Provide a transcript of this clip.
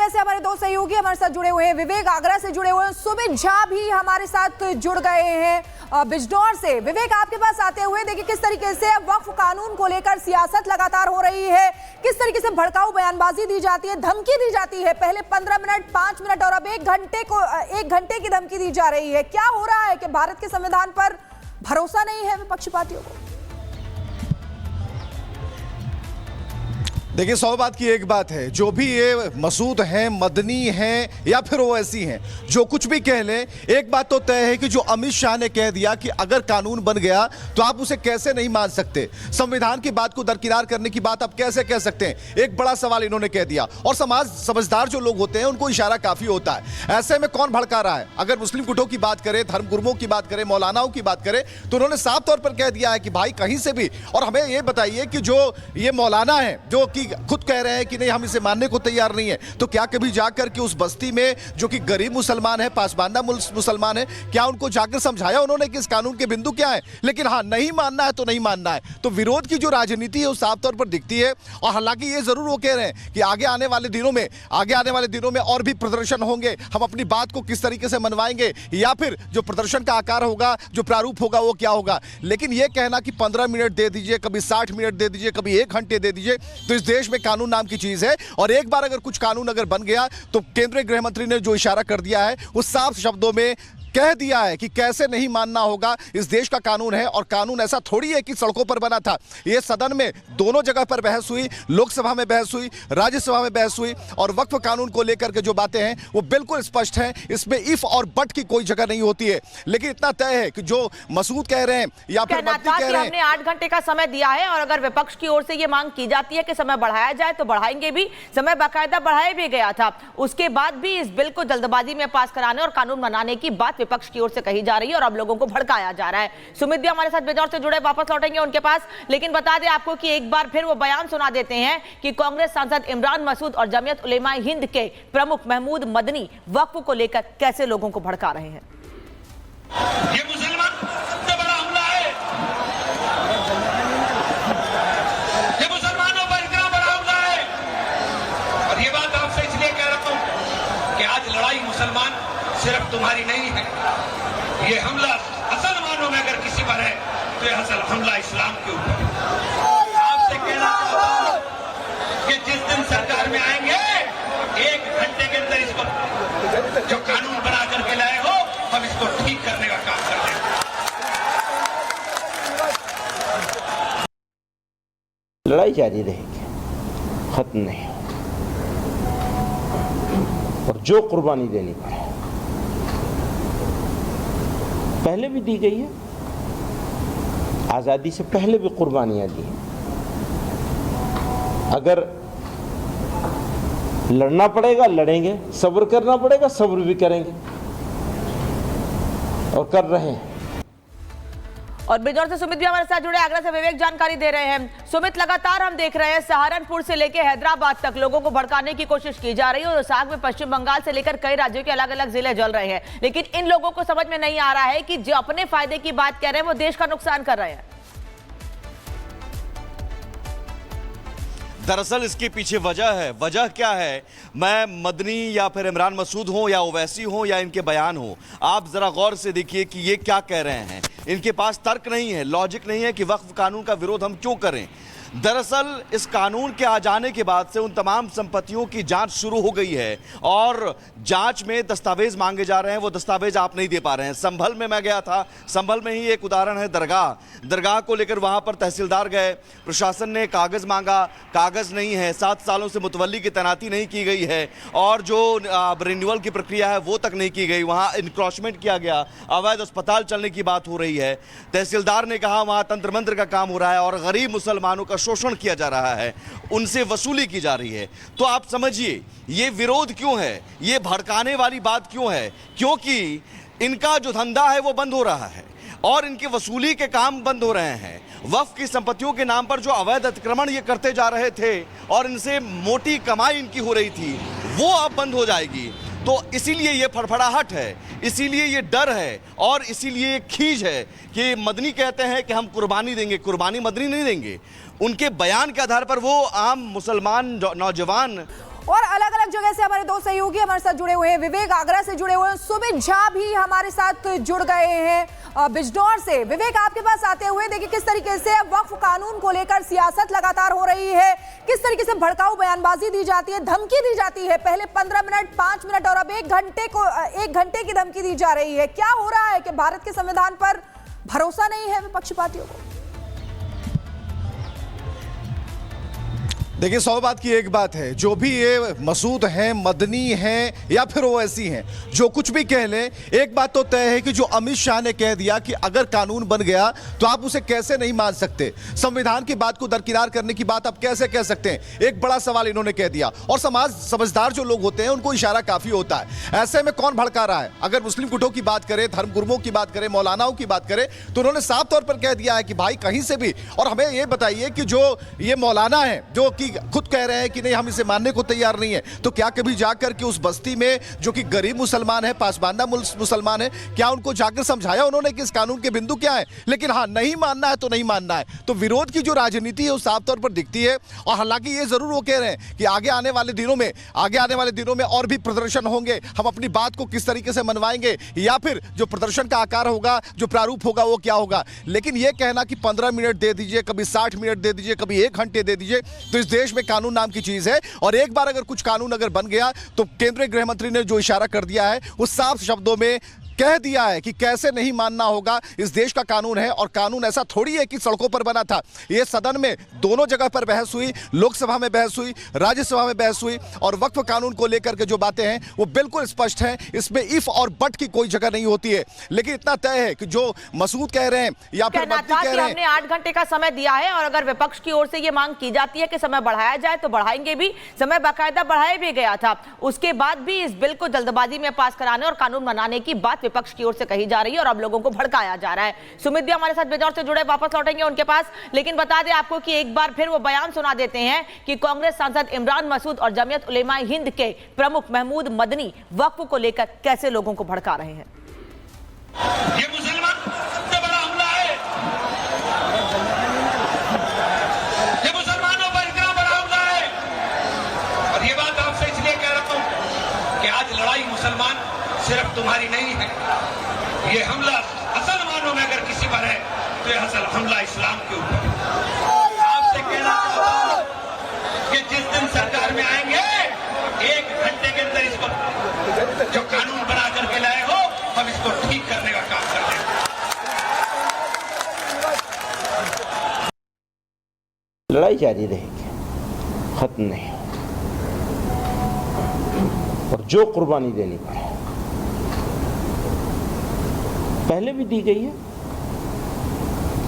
जगह से हमारे दो सहयोगी हमारे साथ जुड़े हुए हैं। विवेक आगरा से जुड़े हुए हैं, सुमित झा भी हमारे साथ जुड़ गए हैं बिजनौर से। विवेक, आपके पास आते हुए देखिए किस तरीके से वक्फ कानून को लेकर सियासत लगातार हो रही है, किस तरीके से भड़काऊ बयानबाजी दी जाती है, धमकी दी जाती है। पहले 15 मिनट, 5 मिनट और अब 1 घंटे की धमकी दी जा रही है। क्या हो रहा है कि भारत के संविधान पर भरोसा नहीं है विपक्षी पार्टियों को? देखिए, 100 बात की एक बात है, जो भी ये मसूद हैं, मदनी हैं या फिर ओवैसी हैं, जो कुछ भी कह लें, एक बात तो तय है कि जो अमित शाह ने कह दिया कि अगर कानून बन गया तो आप उसे कैसे नहीं मान सकते, संविधान की बात को दरकिनार करने की बात आप कैसे कह सकते हैं, एक बड़ा सवाल इन्होंने कह दिया। और समझदार जो लोग होते हैं उनको इशारा काफी होता है। ऐसे में कौन भड़का रहा है? अगर मुस्लिम गुटों की बात करें, धर्मगुरुओं की बात करें, मौलानाओं की बात करें, तो उन्होंने साफ तौर पर कह दिया है कि भाई कहीं से भी। और हमें ये बताइए कि जो ये मौलाना है जो कि खुद कह रहे हैं कि नहीं हम इसे मानने को तैयार नहीं है, तो क्या कभी जाकर के उस बस्ती में जो कि गरीब मुसलमान है, पासबानदा मुसलमान है, क्या उनको जाकर समझाया उन्होंने कि इस कानून के बिंदु क्या है? लेकिन हाँ, नहीं मानना है तो नहीं मानना है। तो विरोध की जो राजनीति है वो साफ तौर पर दिखती है। और हालांकि ये जरूर वो कह रहे हैं कि आगे आने वाले दिनों में और भी प्रदर्शन होंगे, हम अपनी बात को किस तरीके से मनवाएंगे, या फिर जो प्रदर्शन का आकार होगा, जो प्रारूप होगा, वो क्या होगा। लेकिन यह कहना कि 15 मिनट दे दीजिए, कभी 60 मिनट दे दीजिए, कभी 1 घंटे दे दीजिए, तो इस देश में कानून नाम की चीज है। और एक बार अगर कुछ कानून अगर बन गया तो केंद्रीय गृह मंत्री ने जो इशारा कर दिया है वो साफ शब्दों में कह दिया है कि कैसे नहीं मानना होगा। इस देश का कानून है और कानून ऐसा थोड़ी है कि सड़कों पर बना था। ये सदन में दोनों जगह पर बहस हुई, लोकसभा में बहस हुई, राज्यसभा में बहस हुई, और वक्फ कानून को लेकर के जो बातें हैं वो बिल्कुल स्पष्ट हैं। इसमें इफ और बट की कोई जगह नहीं होती है। लेकिन इतना तय है कि जो मसूद कह रहे हैं या फिर मदनी कह रहे हैं, हमने 8 घंटे का समय दिया है और अगर विपक्ष की ओर से ये मांग की जाती है कि समय बढ़ाया जाए तो बढ़ाएंगे भी। समय बाकायदा बढ़ाया भी गया था, उसके बाद भी इस बिल को जल्दबाजी में पास कराने और कानून बनाने की बात विपक्ष की ओर से कही जा रही है और अब लोगों को भड़काया जा रहा है। सुमित भी हमारे साथ बिजनौर से जुड़े, वापस लौटेंगे उनके पास। लेकिन बता दें आपको कि एक बार फिर वो बयान सुना देते हैं कि कांग्रेस सांसद इमरान मसूद और जमीयत उलेमा हिंद के प्रमुख महमूद मदनी वक्फ को लेकर कैसे लोगों को भड़का रहे हैं। ये मुसलमान सबसे बड़ा हमला है, ये मुसलमानों पर इतना बड़ा हमला है। और ये बात आपसे इसलिए कह रहा हूं कि आज लड़ाई मुसलमान सिर्फ तुम्हारी नहीं है। ये हमला असल मानों में अगर किसी पर है तो ये असल हमला इस्लाम के ऊपर है। आपसे कहना चाहता हूं कि जिस दिन सरकार में आएंगे 1 घंटे के अंदर इसको जो कानून बना करके लाए हो हम इसको ठीक करने का काम कर रहे हैं। लड़ाई जारी रहेगी, खत्म नहीं। और जो कुर्बानी देनी पड़े पहले भी दी गई है, आजादी से पहले भी कुर्बानियां दी। अगर लड़ना पड़ेगा लड़ेंगे, सब्र करना पड़ेगा सब्र भी करेंगे और कर रहे हैं। और बिजनौर से सुमित भी हमारे साथ जुड़े, आगरा से विवेक जानकारी दे रहे हैं। सुमित, लगातार हम देख रहे हैं सहारनपुर से लेकर हैदराबाद तक लोगों को भड़काने की कोशिश की जा रही है और साथ में पश्चिम बंगाल से लेकर कई राज्यों के अलग अलग जिले जल रहे हैं। लेकिन इन लोगों को समझ में नहीं आ रहा है कि जो अपने फायदे की बात कह रहे हैं वो देश का नुकसान कर रहे हैं। दरअसल इसके पीछे वजह क्या है? मैं मदनी या फिर इमरान मसूद हो या ओवैसी हो या इनके बयान हो, आप जरा गौर से देखिए कि ये क्या कह रहे हैं। इनके पास तर्क नहीं है, लॉजिक नहीं है कि वक्फ कानून का विरोध हम क्यों करें। दरअसल इस कानून के आ जाने के बाद से उन तमाम संपत्तियों की जांच शुरू हो गई है और जांच में दस्तावेज मांगे जा रहे हैं, वो दस्तावेज आप नहीं दे पा रहे हैं। संभल में मैं गया था, संभल में ही एक उदाहरण है दरगाह को लेकर वहां पर तहसीलदार गए, प्रशासन ने कागज मांगा, कागज नहीं है, 7 सालों से मुतवल्ली की तैनाती नहीं की गई है और जो रिन्यूअल की प्रक्रिया है वो तक नहीं की गई। वहां इंक्रोचमेंट किया गया, अवैध अस्पताल चलने की बात हो रही है। तहसीलदार ने कहा वहां तंत्र मंत्र का काम हो रहा है और गरीब मुसलमानों का शोषण किया जा रहा है, उनसे वसूली की जा रही है। तो आप समझिए ये विरोध क्यों है, ये भड़काने वाली बात क्यों है? क्योंकि इनका जो धंधा है वो बंद हो रहा है और इनके वसूली के काम बंद हो रहे हैं। वक्फ की संपत्तियों के नाम पर जो अवैध अतिक्रमण ये करते जा रहे थे और इनसे मोटी कमाई इनकी हो रही थी वो अब बंद हो जाएगी। तो इसीलिए ये फड़फड़ाहट है, इसीलिए ये डर है और इसीलिए ये खीज है कि मदनी कहते हैं कि हम कुर्बानी देंगे। कुर्बानी मदनी नहीं देंगे, उनके बयान के आधार पर वो आम मुसलमान नौजवान और अलग अलग जगह से हमारे दो सहयोगी हमारे साथ जुड़े हुए हैं। विवेक आगरा से जुड़े हुए हैं, सुमित झा भी हमारे साथ जुड़ गए हैं बिजनौर से। विवेक, आपके पास आते हुए देखिए किस तरीके से वक्फ कानून को लेकर सियासत लगातार हो रही है, किस तरीके से भड़काऊ बयानबाजी दी जाती है, धमकी दी जाती है। पहले 15 मिनट, 5 मिनट और अब 1 घंटे की धमकी दी जा रही है। क्या हो रहा है कि भारत के संविधान पर भरोसा नहीं है विपक्षी पार्टियों को? देखिए, 100 बात की एक बात है, जो भी ये मसूद हैं, मदनी हैं या फिर ओवैसी हैं, जो कुछ भी कह लें, एक बात तो तय है कि जो अमित शाह ने कह दिया कि अगर कानून बन गया तो आप उसे कैसे नहीं मान सकते। संविधान की बात को दरकिनार करने की बात आप कैसे कह सकते हैं? एक बड़ा सवाल इन्होंने कह दिया। और समझदार जो लोग होते हैं उनको इशारा काफी होता है। ऐसे में कौन भड़का रहा है? अगर मुस्लिम गुटों की बात करें, धर्मगुरुओं की बात करें, मौलानाओं की बात करें, तो उन्होंने साफ तौर पर कह दिया है कि भाई कहीं से भी। और हमें ये बताइए कि जो ये मौलाना है जो कि खुद कह रहे हैं कि नहीं हम इसे मानने को तैयार नहीं है, तो क्या कभी जाकर के उस बस्ती में जो कि गरीब मुसलमान है, पासबांदा मुसलमान है, क्या उनको जाकर समझाया उन्होंने कि इस कानून के बिंदु क्या है? लेकिन हाँ, नहीं मानना है तो नहीं मानना है। तो विरोध की जो राजनीति है वो साफ तौर पर दिखती है। और हालांकि ये जरूर वो कह रहे हैं कि आगे आने वाले दिनों में और भी प्रदर्शन होंगे, हम अपनी बात को किस तरीके से मनवाएंगे, या फिर जो प्रदर्शन का आकार होगा, जो प्रारूप होगा वो क्या होगा। लेकिन ये कहना कि 15 मिनट दे दीजिए, कभी 60 मिनट दे दीजिए, कभी 1 घंटे दे दीजिए, तो इस देश में कानून नाम की चीज है। और एक बार अगर कुछ कानून अगर बन गया तो केंद्रीय गृह मंत्री ने जो इशारा कर दिया है वो साफ शब्दों में कह दिया है कि कैसे नहीं मानना होगा। इस देश का कानून है और कानून ऐसा थोड़ी है कि सड़कों पर बना था। ये सदन में दोनों जगह पर बहस हुई, लोकसभा में बहस हुई, राज्यसभा में बहस हुई। और वक्फ कानून को लेकर के जो बातें हैं वो बिल्कुल स्पष्ट हैं, इसमें इफ और बट की कोई जगह नहीं होती है। लेकिन इतना तय है कि जो मसूद कह रहे हैं या फिर मदनी कह रहे हैं, हमने 8 घंटे का समय दिया है और अगर विपक्ष की ओर से ये मांग की जाती है कि समय बढ़ाया जाए तो बढ़ाएंगे भी। समय बाकायदा बढ़ाया भी गया था, उसके बाद भी इस बिल को जल्दबाजी में पास कराने और कानून बनाने की बात विपक्ष की ओर से कही जा रही है और अब लोगों को भड़काया जा रहा है। सुमित भी हमारे साथ बिजनौर से जुड़े, वापस लौटेंगे उनके पास। लेकिन बता दें आपको कि एक बार फिर वो बयान सुना देते हैं कि कांग्रेस सांसद इमरान मसूद और जमीयत उलेमा हिंद के प्रमुख महमूद मदनी वक्फ को लेकर कैसे लोगों को भड़का रहे हैं। ये मुसलमान सबसे बड़ा हमला है, ये मुसलमानों पर इतना बड़ा हमला है। और ये बात आपसे इसलिए कह रहा हूं कि आज लड़ाई मुसलमान सिर्फ तुम्हारी नहीं है। ये हमला असल मानों में अगर किसी पर है तो ये असल हमला इस्लाम के ऊपर है। आपसे कहना चाहता हूं कि जिस दिन सरकार में आएंगे 1 घंटे के अंदर इसको जो कानून बना करके लाए हो हम इसको ठीक करने का काम कर रहे हैं। लड़ाई जारी रहेगी, खत्म नहीं। और जो कुर्बानी देनी पड़े, पहले भी दी गई है,